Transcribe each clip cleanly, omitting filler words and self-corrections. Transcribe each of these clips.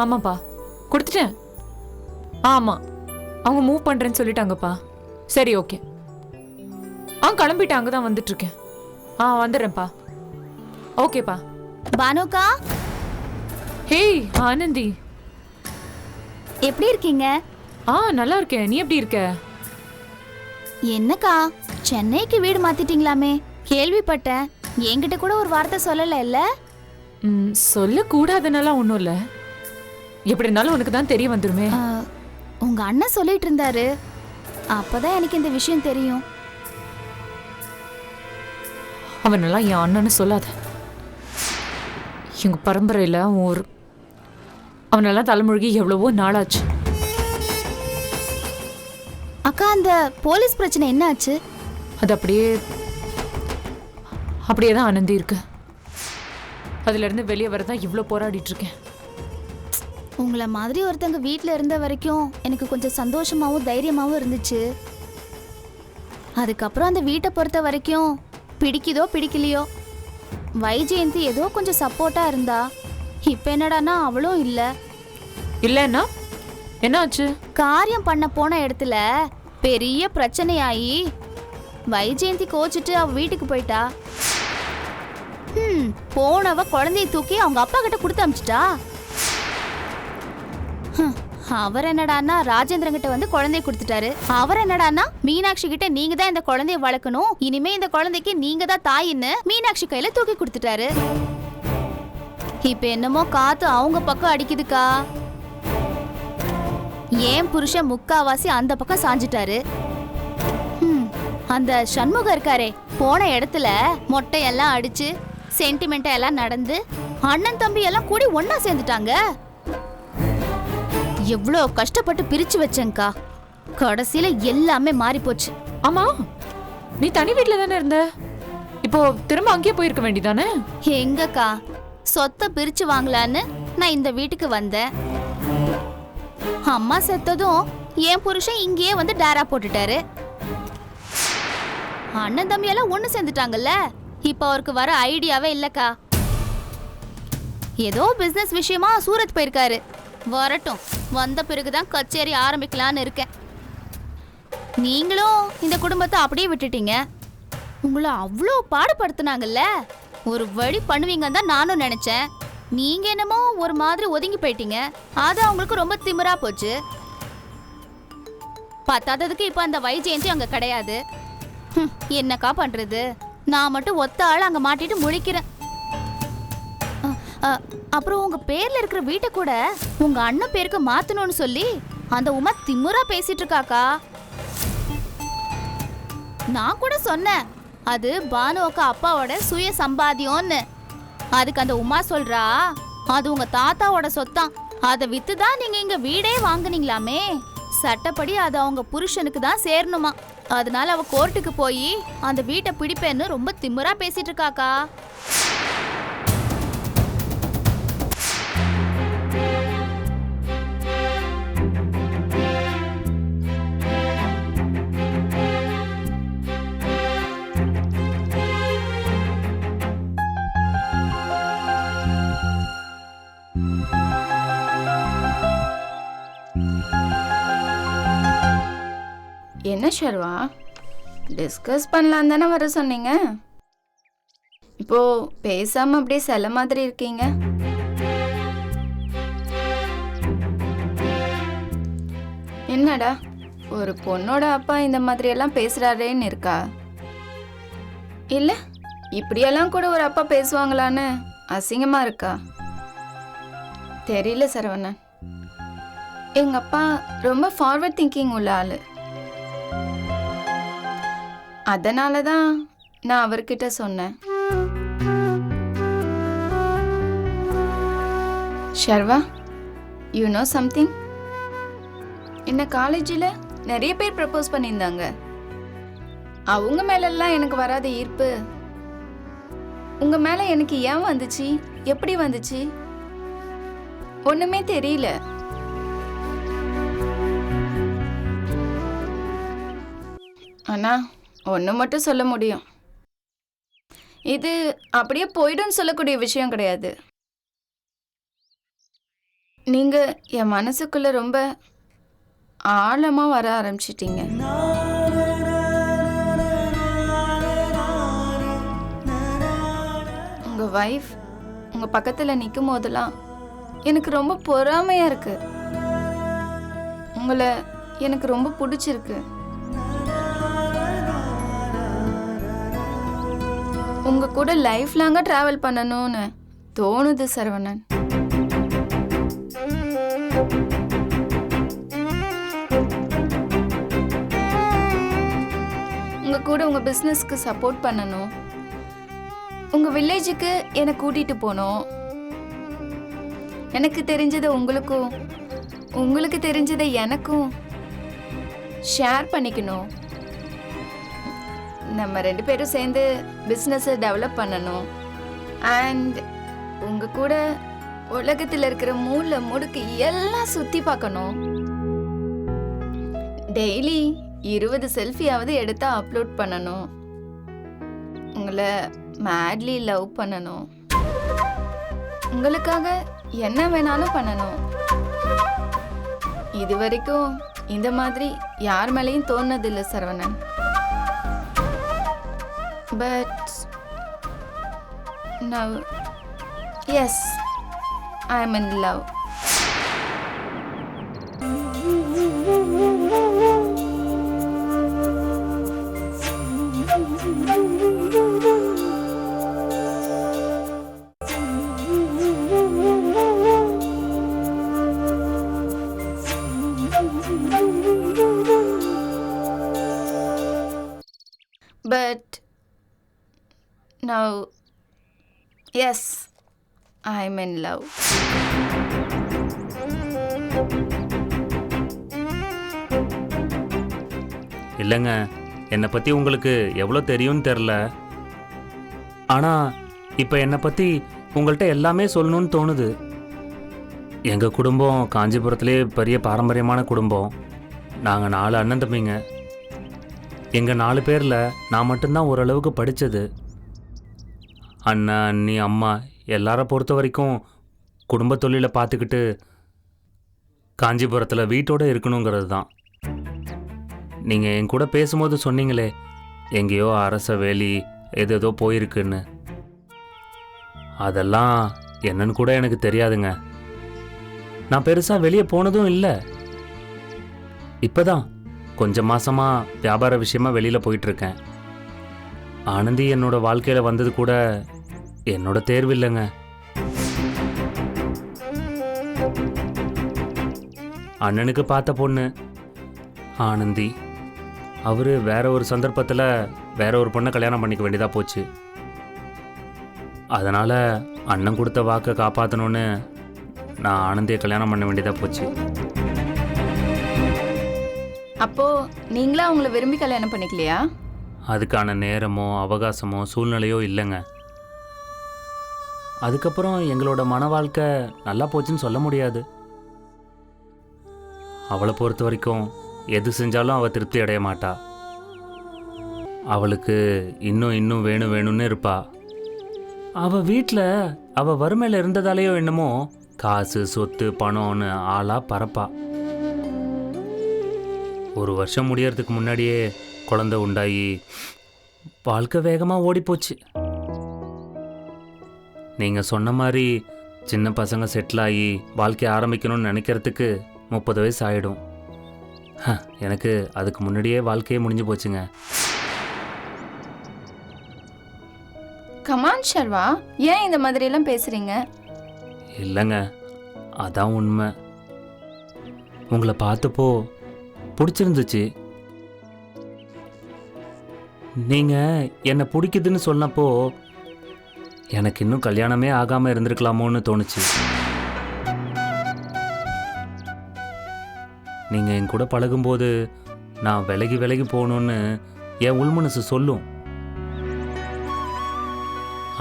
ஆமாப்பா கொடுத்துட்டேன். ஆமா அவங்க மூவ் பண்றேன்னு சொல்லிட்டாங்கப்பா. சரி ஓகே. கிளம்பிட்டு அங்கதான் வந்துட்டு இருக்கேன். வந்துடுறேன்ப்பா. ஓகேப்பா. பானுக்கா. ஹேய் ஆனந்தி, எப்படி இருக்கீங்க? நல்லா இருக்கேன். நீ எப்படி இருக்க? என்னக்கா சென்னைக்கு வீடு மாத்திட்டீங்களாமே? கேள்விப்பட்டேன். என்கிட்ட கூட ஒரு வார்த்தை சொல்லல இல்ல? சொல்லக்கூடாதுனால ஒன்றும் இல்லை. எப்படி இருந்தாலும் உனக்கு தான் தெரிய வந்துருமே. உங்க அண்ணன் சொல்லிட்டு இருந்தாரு. அப்பதான் எனக்கு இந்த விஷயம் தெரியும். அவனெல்லாம் என் அண்ணன்னு சொல்லாத. எங்க பரம்பரையில அவனெல்லாம் தலைமுழுகி எவ்வளவோ நாளாச்சு. அக்கா அந்த போலீஸ் பிரச்சனை என்ன ஆச்சு? அது அப்படியே தான் ஆனந்தி இருக்கு. அதுல இருந்து வெளியே வரதான் இவ்வளவு போராடிட்டு இருக்கேன். உங்களை மாதிரி ஒருத்தங்க வீட்டில் இருந்த வரைக்கும் எனக்கு கொஞ்சம் சந்தோஷமாவும் தைரியமாவும் இருந்துச்சு. அதுக்கப்புறம் அந்த வீட்டை பொறுத்த வரைக்கும் பிடிக்குதோ பிடிக்கலையோ, வைஜெயந்தி ஏதோ கொஞ்சம் சப்போர்ட்டா இருந்தா. இப்ப என்னடானா அவளும் இல்லன்னா என்ன ஆச்சு? காரியம் பண்ண போன இடத்துல பெரிய பிரச்சனையாயி வைஜெயந்தி கோச்சிட்டு அவ வீட்டுக்கு போயிட்டா. போனவ குழந்தைய தூக்கி அவங்க அப்பா கிட்ட கொடுத்து அமிச்சிட்டா. அவர் என்னடானா ராஜேந்திரன் கிட்ட வந்து குழந்தைய கொடுத்துட்டாரு. அவர் என்னடானா மீனாட்சி கிட்ட நீங்க தான் இந்த குழந்தைய வளர்க்கணும், இனிமே இந்த குழந்தைக்கு நீங்க தான் தாயின்னு மீனாட்சி கையில தூக்கி கொடுத்துட்டாரு. இப்ப என்னமோ காத்து அவங்க பக்கம் அடிக்குதுக்கா. ஏன் புருஷன் முக்காவாசி அந்த பக்கம் சாஞ்சிட்டாரு. அந்த சண்முகம் இருக்காரே, போன இடத்துல மொட்டையெல்லாம் அடிச்சு சென்டிமெண்டா எல்லாம் நடந்து அண்ணன் தம்பி எல்லாம் கூடி ஒன்னா சேர்ந்துட்டாங்க. எவ்வளோ கஷ்டப்பட்டு பிரிச்சு வச்சேங்கா. கடைசியில எல்லாமே மாறி போச்சு. ஆமா, நீ தனி வீட்ல தானே இருந்த. இப்போ திரும்ப அங்கேயே போயிருக்க வேண்டியதானே? எங்கக்கா, சொத்தை பிரிச்சு வாங்கலான்னு நான் இந்த வீட்டுக்கு வந்தேன். அம்மா செத்ததும் என் புருஷன் இங்கேயே வந்து டேரா போட்டுட்டாரு. அண்ணன் தம்பி எல்லாம் ஒண்ணு சேர்ந்துட்டாங்கல்ல. இப்ப அவருக்கு வர ஐடியாவே இல்லக்கா. ஏதோ பிசினஸ் விஷயமா சூரத் போயிருக்காரு. வரட்டும், வந்த பிறகுதான் கச்சேரி ஆரம்பிக்கலான்னு இருக்கேன். நீங்களும் இந்த குடும்பத்தை அப்படியே விட்டுட்டீங்க. உங்களை அவ்வளோ பாடுபடுத்தினாங்கல்ல, ஒரு வழி பண்ணுவீங்கன்னு தான் நானும் நினைச்சேன். நீங்க என்னமோ ஒரு மாதிரி ஒதுங்கி போயிட்டீங்க. அது அவங்களுக்கு ரொம்ப திமிரா போச்சு. பத்தாததுக்கு இப்ப அந்த வைஜெயந்தி அங்க கிடையாது. என்னக்கா பண்றது? நான் மட்டும் ஒத்த ஆள் அங்க மாட்டிட்டு முழிக்கிறேன். அப்புறம் உங்க பேர்ல இருக்கிற வீட்டை கூட உங்க அண்ணன் பேருக்கு மாத்தணும்னு சொல்லி அந்த உமா திமுறா பேசிட்டு இருக்காக்கா. நான் கூட சொன்னேன் அது பானுவுக்கு அப்பாவோட சுய சம்பாத்தியம்னு. அதுக்கு அந்த உமா சொல்றா அது உங்க தாத்தாவோட சொத்தான், அதை வித்துதான் நீங்க இங்க வீடே வாங்குனீங்களாமே. சட்டப்படி அது அவங்க புருஷனுக்கு தான் சேரணுமா. அதனால அவ கோர்ட்டுக்கு போய் அந்த வீட்டை பிடிப்பேன்னு ரொம்ப திமிரா பேசிட்டு இருக்காக்கா. என்ன ஷர்வா, டிஸ்கஸ் பண்ணலாம் தானே வர சொன்னீங்க? இப்போ பேசாம அப்படியே செல்ல மாதிரி இருக்கீங்க. என்னடா ஒரு பொண்ணோட அப்பா இந்த மாதிரி எல்லாம் பேசுறாரேன்னு இருக்கா? இல்ல இப்படியெல்லாம் கூட ஒரு அப்பா பேசுவாங்களான்னு அசிங்கமா இருக்கா? தெரியல சரவணன். எங்க அப்பா ரொம்ப ஃபார்வர்ட் திங்கிங் உள்ள ஆளு. அதனால தான் நான் அவர்கிட்ட சொன்னேன். Sharwa, you know something? என்ன காலேஜில் நிறைய பேர் ப்ரப்போஸ் பண்ணியிருந்தாங்க. அவங்க மேலெல்லாம் எனக்கு வராத ஈர்ப்பு உங்க மேல எனக்கு ஏன் வந்துச்சு, எப்படி வந்துச்சு ஒண்ணுமே தெரியல. ஆனா ஒன்று மட்டும் சொல்ல முடியும், இது அப்படியே போய்டுன்னு சொல்லக்கூடிய விஷயம் கிடையாது. நீங்கள் என் மனசுக்குள்ளே ரொம்ப ஆழமாக வர ஆரம்பிச்சிட்டீங்க. உங்கள் வைஃப் உங்கள் பக்கத்தில் நிற்கும் போதெல்லாம் எனக்கு ரொம்ப பொறாமையாக இருக்கு. உங்களை எனக்கு ரொம்ப பிடிச்சிருக்கு. உங்கள் கூட லைஃப் லாங்காக ட்ராவல் பண்ணணும்னு தோணுது சரவணன். உங்கள் கூட உங்கள் பிஸ்னஸ்க்கு சப்போர்ட் பண்ணணும். உங்கள் வில்லேஜுக்கு என்னை கூட்டிகிட்டு போகணும். எனக்கு தெரிஞ்சதை உங்களுக்கும், உங்களுக்கு தெரிஞ்சதை எனக்கும் ஷேர் பண்ணிக்கணும். நம்ம 2 பேரும் சேர்ந்து பிஸ்னஸை டெவலப் பண்ணணும். அண்ட் உங்கள் கூட உலகத்தில் இருக்கிற மூளை முடுக்கு எல்லாம் சுற்றி பார்க்கணும். டெய்லி 20 செல்ஃபியாவது எடுத்து அப்லோட் பண்ணணும். உங்களை மேட்லி லவ் பண்ணணும். உங்களுக்காக என்ன வேணாலும் பண்ணணும். இது வரைக்கும் இந்த மாதிரி யார் மேலேயும் தோணுதில்லை Saravanan. But now yes, I am in love. But now yes, I am in love. இல்லைங்க, என்னை பற்றி உங்களுக்கு எவ்வளோ தெரியும்னு தெரில. ஆனால் இப்போ என்னை பற்றி உங்கள்கிட்ட எல்லாமே சொல்லணும்னு தோணுது. எங்கள் குடும்பம் காஞ்சிபுரத்துலேயே பெரிய பாரம்பரியமான குடும்பம். நாங்கள் 4 அண்ணன் தம்பிங்க. எங்கள் 4 பேரில் நான் மட்டும்தான் ஓரளவுக்கு படித்தது. அண்ணன், அண்ணி, அம்மா எல்லாரை பொறுத்த வரைக்கும் குடும்ப தொழிலை பார்த்துக்கிட்டு காஞ்சிபுரத்தில் வீட்டோடு இருக்கணுங்கிறது தான். நீங்கள் என் கூட பேசும்போது சொன்னீங்களே, எங்கேயோ அரச வேலி ஏதேதோ போயிருக்குன்னு. அதெல்லாம் என்னன்னு கூட எனக்கு தெரியாதுங்க. நான் பெருசாக வெளியே போனதும் இல்லை. இப்போ தான் கொஞ்சம் மாதமாக வியாபார விஷயமா வெளியில் போயிட்டுருக்கேன். ஆனந்தி என்னோட வாழ்க்கையில் வந்தது கூட என்னோட தேர்வு இல்லைங்க. அண்ணனுக்கு பார்த்த பொண்ணு ஆனந்தி. அவர் வேற ஒரு சந்தர்ப்பத்தில் வேற ஒரு பொண்ணை கல்யாணம் பண்ணிக்க வேண்டியதாக போச்சு. அதனால் அண்ணன் கொடுத்த வாக்கை காப்பாற்றணுன்னு நான் ஆனந்தியை கல்யாணம் பண்ண வேண்டியதாக போச்சு. அப்போ நீங்களா அவங்கள விரும்பி கல்யாணம் பண்ணிக்கலையா? அதுக்கான நேரமோ அவகாசமோ சூழ்நிலையோ இல்லைங்க. அதுக்கப்புறம் எங்களோட மன வாழ்க்கை நல்லா போச்சுன்னு சொல்ல முடியாது. அவளை பொறுத்த வரைக்கும் எது செஞ்சாலும் அவள் திருப்தி அடைய மாட்டா. அவளுக்கு இன்னும் வேணும் வேணும்னு இருப்பா. அவள் வீட்டில் அவள் வறுமையில் இருந்ததாலேயோ என்னமோ காசு சொத்து பணம்னு ஆளா பறப்பா. 1 வருஷம் முடியறதுக்கு முன்னாடியே குழந்தை உண்டாகி வாழ்க்கை வேகமாக ஓடிப்போச்சு. நீங்கள் சொன்ன மாதிரி சின்ன பசங்க செட்டில் ஆகி வாழ்க்கையை ஆரம்பிக்கணும்னு நினைக்கிறதுக்கு 30 வயசு ஆகிடும். எனக்கு அதுக்கு முன்னாடியே வாழ்க்கையே முடிஞ்சு போச்சுங்க. கமான் ஷர்வா, ஏன் இந்த மாதிரியெல்லாம் பேசுகிறீங்க? இல்லைங்க, அதான் உண்மை. உங்களை பார்த்தப்போ பிடிச்சிருந்துச்சு. நீங்கள் என்னை பிடிக்குதுன்னு சொன்னப்போ எனக்கு இன்னும் கல்யாணமே ஆகாமல் இருந்திருக்கலாமோன்னு தோணுச்சு. நீங்கள் என் கூட பழகும்போது நான் விலகி விலகி போகணுன்னு என் உள் மனசு சொல்லும்.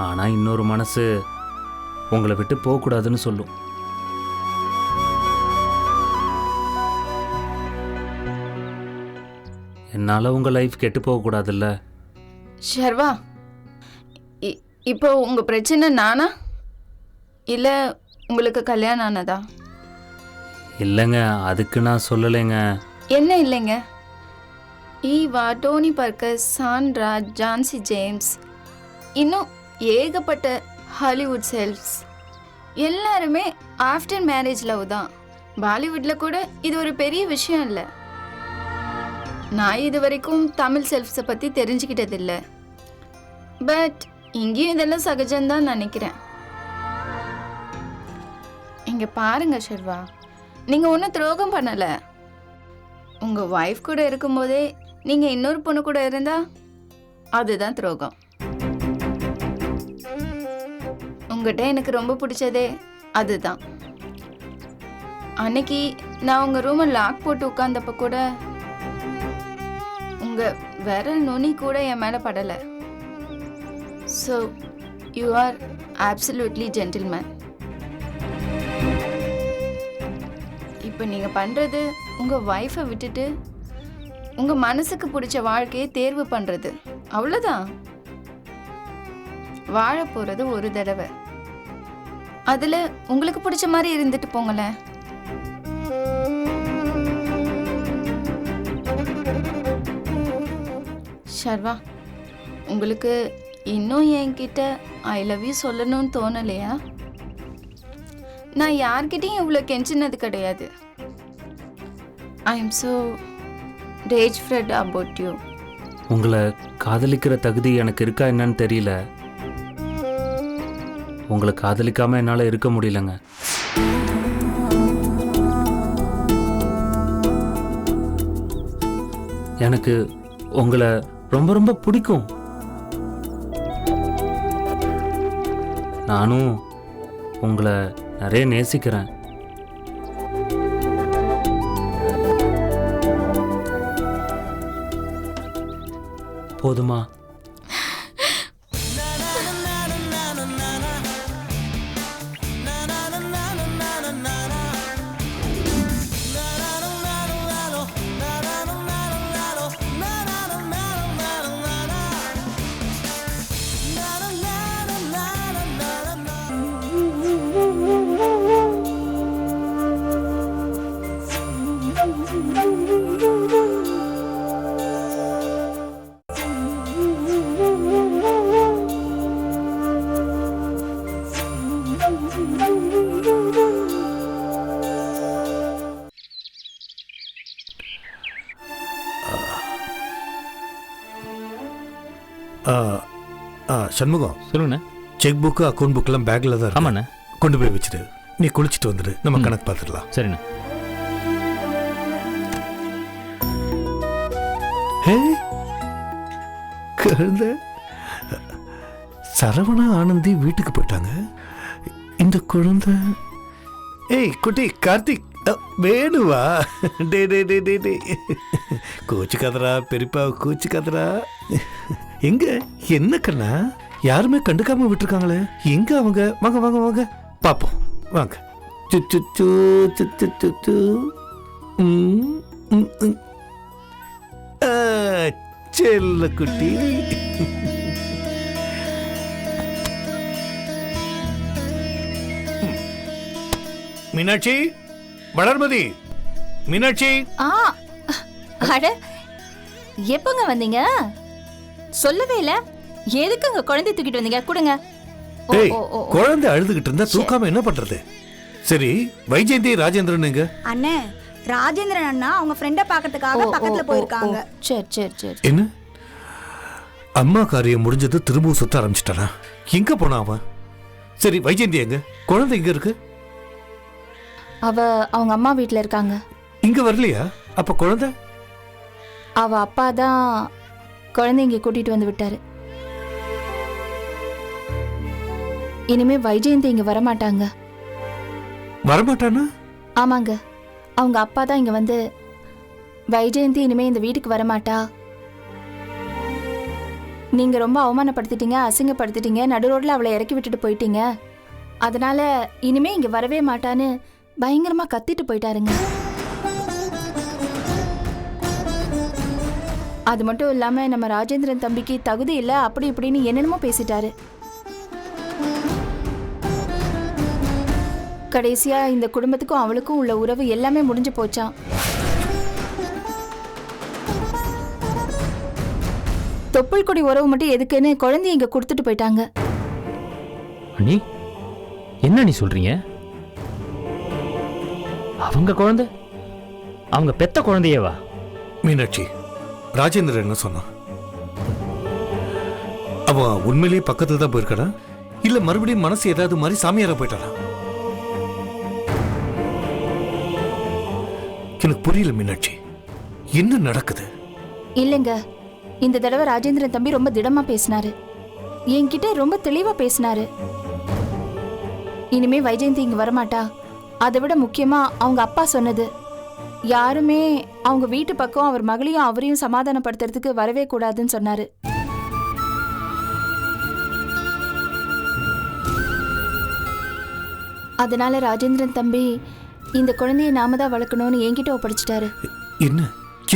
ஆனால் இன்னொரு மனசு உங்களை விட்டு போகக்கூடாதுன்னு சொல்லும். என்னால் உங்கள் லைஃப் கெட்டு போகக்கூடாதுல்ல? ஷர்வா, இப்போ உங்கள் பிரச்சனை நானா இல்லை உங்களுக்கு கல்யாணம் ஆனதா? இல்லைங்க, அதுக்கு நான் சொல்லலைங்க. என்ன இல்லைங்க? ஈவா, டோனி பர்க்கர், சாண்ட்ரா, ஜான்சி ஜேம்ஸ், இன்னும் ஏகப்பட்ட ஹாலிவுட் செல்ஃப்ஸ் எல்லாருமே ஆஃப்டர் மேரேஜ் லவ் தான். பாலிவுட்ல கூட இது ஒரு பெரிய விஷயம் இல்லை. நான் இது வரைக்கும் தமிழ் செல்ஃப்ஸை பற்றி தெரிஞ்சுக்கிட்டதில்லை. பட் இங்கேயும் இதெல்லாம் சகஜம்தான் நினைக்கிறேன். இங்கே பாருங்க ஷர்வா, நீங்கள் ஒன்றும் துரோகம் பண்ணலை. உங்கள் ஒய்ஃப் கூட இருக்கும்போதே நீங்கள் இன்னொரு பொண்ணு கூட இருந்தா அதுதான் துரோகம். உங்கள்கிட்ட எனக்கு ரொம்ப பிடிச்சதே அதுதான். அன்னைக்கு நான் உங்கள் ரூமை லாக் போட்டு உட்கார்ந்தப்ப கூட உங்கள் விரல் நுனி கூட என் மேலே படலை. So you are absolutely gentleman. இப்போ நீங்கள் பண்ணுறது உங்கள் ஒய்ஃபை விட்டுட்டு உங்கள் மனசுக்கு பிடிச்ச வாழ்க்கையை தேர்வு பண்ணுறது, அவ்வளோதான். வாழ போகிறது ஒரு தடவை, அதில் உங்களுக்கு பிடிச்ச மாதிரி இருந்துட்டு போங்களேன். ஷர்வா, உங்களுக்கு இன்னும் என்கிட்ட ஐ லவ் யூ சொல்லணும்னு தோணலையா? நான் யார்கிட்டையும் இவ்வளோ கெஞ்சினது கிடையாது. I am so rage afraid about you. உங்களை காதலிக்கிற தகுதி எனக்கு இருக்கா என்னன்னு தெரியல. உங்களை காதலிக்காமல் என்னால் இருக்க முடியலங்க. எனக்கு உங்களை ரொம்ப ரொம்ப பிடிக்கும். நானும் உங்களை நிறைய நேசிக்கிறேன். போதுமா? சண்முகம், சொல்லுங்கண்ணே. செக் புக்கு அக்கௌண்ட் புக்கெல்லாம் பேக்கில் தான் இருக்கு. ஆமாண்ணே. கொண்டு போய் வச்சுட்டு நீ குளிச்சுட்டு வந்துடு, நம்ம கணக்கு பார்த்துடலாம். சரிண்ணே. ஹே குழந்தை, சரவணா ஆனந்தி வீட்டுக்கு போயிட்டாங்க. இந்த குழந்தை, ஏய் குட்டி கார்த்திக், வேணுவா? டே டே டே டே டே கோச்சு கதரா பெரியப்பா, கோச்சு கதரா. எங்க என்ன கண்ணா, யாருமே கண்டுக்காம விட்டுருக்காங்களே, எங்க அவங்க? வாங்க வாங்க வாங்க பாப்போம், வாங்க. சுச்சு சுச்சு செல்ல குட்டி. மீனாட்சி, வளர்மதி, மீனாட்சி. அட, எப்பங்க வந்தீங்க? சொல்லவே இல்ல. எதுக்குங்க குழந்தை தூக்கிட்டு வந்தீங்க? கொடுங்க. ஏய், குழந்தை அழுதுகிட்டு இருந்தா தூக்காம என்ன பண்றது? சரி, வைஜெயந்தி ராஜேந்திரன் எங்க? அண்ணே, ராஜேந்திரன் அண்ணா அவங்க ஃப்ரெண்ட பார்க்கிறதுக்காக பக்கத்துல போயிருக்காங்க. சரி சரி சரி. என்ன அம்மா காரியம் முடிஞ்சது, திரும்பவும் சுத்த ஆரம்பிச்சிட்டானா? எங்க போனா அவன்? சரி, வைஜெயந்தி எங்க? குழந்தை எங்க இருக்கு? அவ அவங்க அம்மா வீட்ல இருக்காங்க. இங்க வரலையா? அப்ப குழந்தை? அவ அப்பா தான் குழந்தை இங்க கூட்டிட்டு வந்து விட்டாரு. இனிமே வைஜெயந்தி இங்க வரமாட்டாங்க. வரமாட்டானா? ஆமாங்க, அவங்க அப்பா தான் இங்க வந்து, வைஜெயந்தி இனிமே இந்த வீட்டுக்கு வரமாட்டா, நீங்க ரொம்ப அவமானப்படுத்திட்டீங்க, அசிங்கப்படுத்திட்டீங்க, நடு ரோட்ல அவளை இறக்கி விட்டுட்டு போயிட்டீங்க, அதனால இனிமே இங்க வரவே மாட்டான்னு பயங்கரமா கத்திட்டு போயிட்டாருங்க. அது மட்டும் இல்லாம நம்ம ராஜேந்திரன் தம்பிக்கு தகுதி இல்லை அப்படி இப்படின்னு என்னென்னமோ பேசிட்டாரு. கடைசியா இந்த குடும்பத்துக்கும் அவளுக்கும் உள்ள உறவு எல்லாமே முடிஞ்சு போச்சாம். தொப்புள் கொடி உறவு மட்டும் எதுக்குன்னு குழந்தைய இங்க கொடுத்துட்டு போயிட்டாங்க. அண்ணி, என்ன நீ சொல்றீங்க? அவங்க குழந்தை, அவங்க பெத்த குழந்தையேவா? மீனாட்சி, ராஜேந்திரன் என்ன சொன்னான்? அவன் உண்மையிலேயே பக்கத்துல தான் போயிருக்கானா இல்ல மறுபடியும் மனசு ஏதாவது மாதிரி சாமியாரா போயிட்டானா? எனக்கு புரியல மீனாட்சி, என்ன நடக்குது? இல்லைங்க, இந்த தடவை ராஜேந்திரன் தம்பி ரொம்ப திடமா பேசினாரு. என்கிட்ட ரொம்ப தெளிவா பேசினாரு. இனிமே வைஜெயந்தி இங்க வரமாட்டா. அதை விட முக்கியமா அவங்க அப்பா சொன்னது, யாருமே அவங்க வீட்டு பக்கம் அவர் மகளையும் அவரையும் சமாதானப்படுத்துறதுக்கு வரவே கூடாதுன்னு சொன்னாரு. அதனால ராஜேந்திரன் தம்பி இந்த குழந்தைய நாம தான் வளர்க்கணும்னு என்கிட்ட ஒப்படைச்சிட்டாரு. என்ன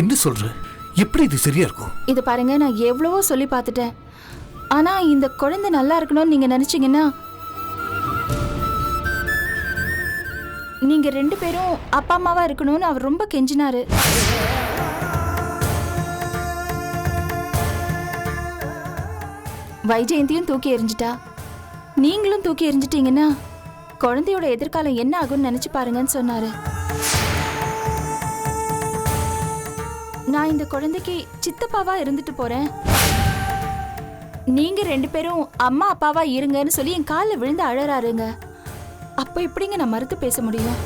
என்ன சொல்ற? எப்படி இது சரியா இருக்கும்? இது பாருங்க, நான் எவ்வளவோ சொல்லி பார்த்துட்டேன். ஆனா இந்த குழந்தை நல்லா இருக்கணும்னு நீங்க நினைச்சீங்கன்னா நீங்க 2 பேரும் அப்பா அம்மாவா இருக்கணும்னு அவர் ரொம்ப கெஞ்சினாரு. வைஜெயந்தியும் தூக்கி எறிஞ்சிட்டா, நீங்களும் தூக்கி எறிஞ்சிட்டீங்கன்னா குழந்தையோட எதிர்காலம் என்ன ஆகும்னு நினைச்சு பாருங்கன்னு சொன்னாரு. நான் இந்த குழந்தைக்கு சித்தப்பாவா இருந்துட்டு போறேன், நீங்க 2 பேரும் அம்மா அப்பாவா இருங்கன்னு சொல்லி என் காலில் விழுந்து அழறாருங்க. அப்ப எப்படிங்க நான் மறுத்து பேச முடியும்?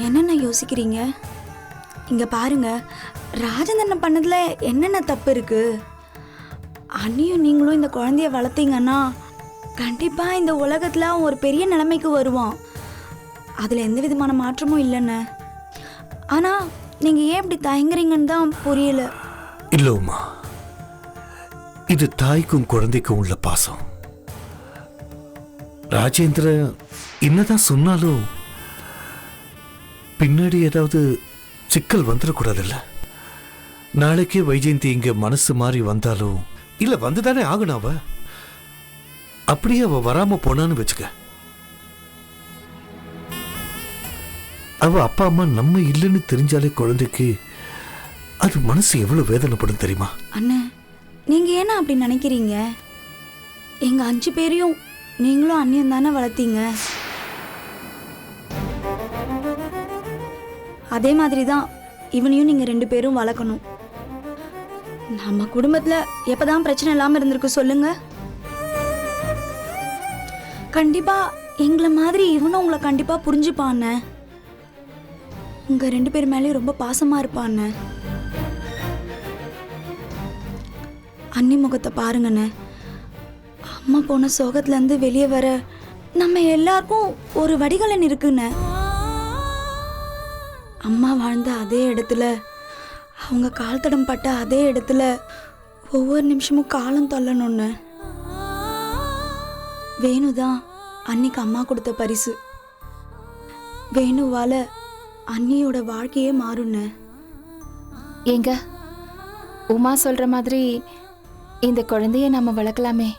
என்னென்ன யோசிக்கிறீங்க? இங்க பாருங்க, ராஜேந்திரன் பண்ணதுல என்னென்ன தப்பு இருக்கு? அண்ணியும் நீங்களும் இந்த குழந்தைய வளர்த்தீங்கன்னா கண்டிப்பா இந்த உலகத்துல அவன் ஒரு பெரிய நிலைமைக்கு வருவான். அதுல எந்த விதமான மாற்றமும் இல்லைன்னு. ஆனா நீங்க ஏன் இப்படி தயங்குறீங்கன்னு தான் புரியல. இல்ல உமா, இது தாய்க்கும் குழந்தைக்கும் உள்ள பாசம். ராஜேந்திர என்னதான் சொன்னாலும் பின்னாடி ஏதாவது சிக்கல் வந்துடக்கூடாதுல்ல. நாளைக்கே வைஜெயந்தி இங்க மனசு மாறி வந்தாலும் இல்ல வந்துதானே ஆகணும். அவ அப்படியே அவ வராம போனான்னு வச்சுக்க, அவ அப்பா அம்மா நம்ம இல்லைன்னு தெரிஞ்சாலே குழந்தைக்கு அது மனசு எவ்வளவு வேதனைப்படும் தெரியுமா? அண்ணே, நீங்க ஏன்னா அப்படி நினைக்கிறீங்க? எங்க 5 பேரையும் நீங்களும் அண்ணியும் தானே வளர்த்தீங்க. அதே மாதிரி தான் இவனையும் நீங்க 2 பேரும் வளர்க்கணும். நம்ம குடும்பத்துல எப்பதான் பிரச்சனை இல்லாம இருந்திருக்கு சொல்லுங்க? கண்டிப்பா எங்களை மாதிரி இவனும் உங்களை கண்டிப்பா புரிஞ்சுப்பான்னு. உங்க 2 பேர் மேலேயும் ரொம்ப பாசமா இருப்பான்னு. அண்ணி முகத்தை பாருங்கண்ணே, அம்மா போன சோகத்துல இருந்து வெளியே வர நம்ம எல்லாருக்கும் ஒரு வடிகலன் இருக்குண்ணே. அம்மா வாழ்ந்த அதே இடத்துல, அவங்க கால் தடம் பட்ட அதே இடத்துல ஒவ்வொரு நிமிஷமும் காலம் தள்ளணும்னு. வேணுதான் அன்னிக்கு அம்மா கொடுத்த பரிசு. வேணுவால அண்ணியோட வாழ்க்கையே மாறுண்ணே. ஏங்க, உமா சொல்ற மாதிரி இந்த குழந்தைய நாம வளர்க்கலாமே.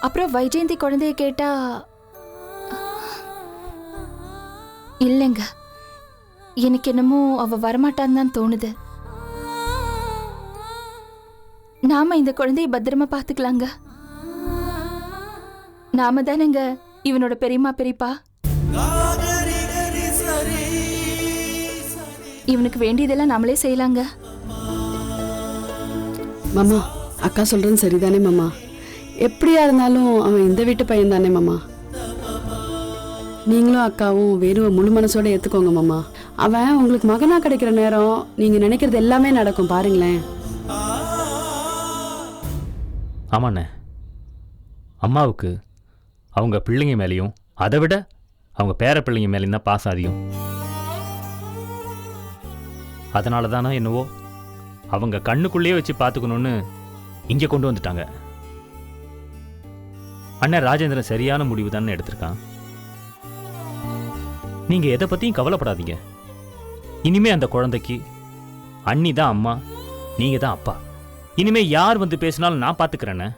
அப்புறம் வைஜெயந்தி குழந்தைய கேட்டா இல்லைங்க, எனக்கு என்னமோ அவ வரமாட்டான்னு தான் தோணுது. நாம இந்த குழந்தைய பத்திரமா பாத்துக்கலாங்க. நாம தானேங்க இவனோட பெரியம்மா பெரியப்பா. இவனுக்கு வேண்டியதெல்லாம் நம்மளே செய்யலாங்க. மாமா, அக்கா சொல்றது சரிதானே மாமா? எப்படியா இருந்தாலும் அவன் இந்த வீட்டு பையன் தானே மாமா. நீங்களும் அக்காவும் வேணுவ முழு மனசோட ஏத்துக்கோங்க மாமா. அவன் உங்களுக்கு மகனா கிடைக்கிற நேரம் நீங்க நினைக்கிறது எல்லாமே நடக்கும் பாருங்களேன். ஆமாண்ணே, அம்மாவுக்கு அவங்க பிள்ளைங்க மேலேயும் அதை விட அவங்க பேர பிள்ளைங்க மேலேயும் தான் பாசம் அதிகம். அதனால தானே என்னவோ அவங்க கண்ணுக்குள்ளேயே வச்சு பார்த்துக்கணுன்னு இங்கே கொண்டு வந்துட்டாங்க. அண்ணன் ராஜேந்திரன் சரியான முடிவு தானே எடுத்திருக்கான். நீங்கள் எதை பற்றியும் கவலைப்படாதீங்க. இனிமே அந்த குழந்தைக்கு அண்ணி தான் அம்மா, நீங்க தான் அப்பா. இனிமே யார் வந்து பேசினாலும் நான் பாத்துக்கிறேன்னு.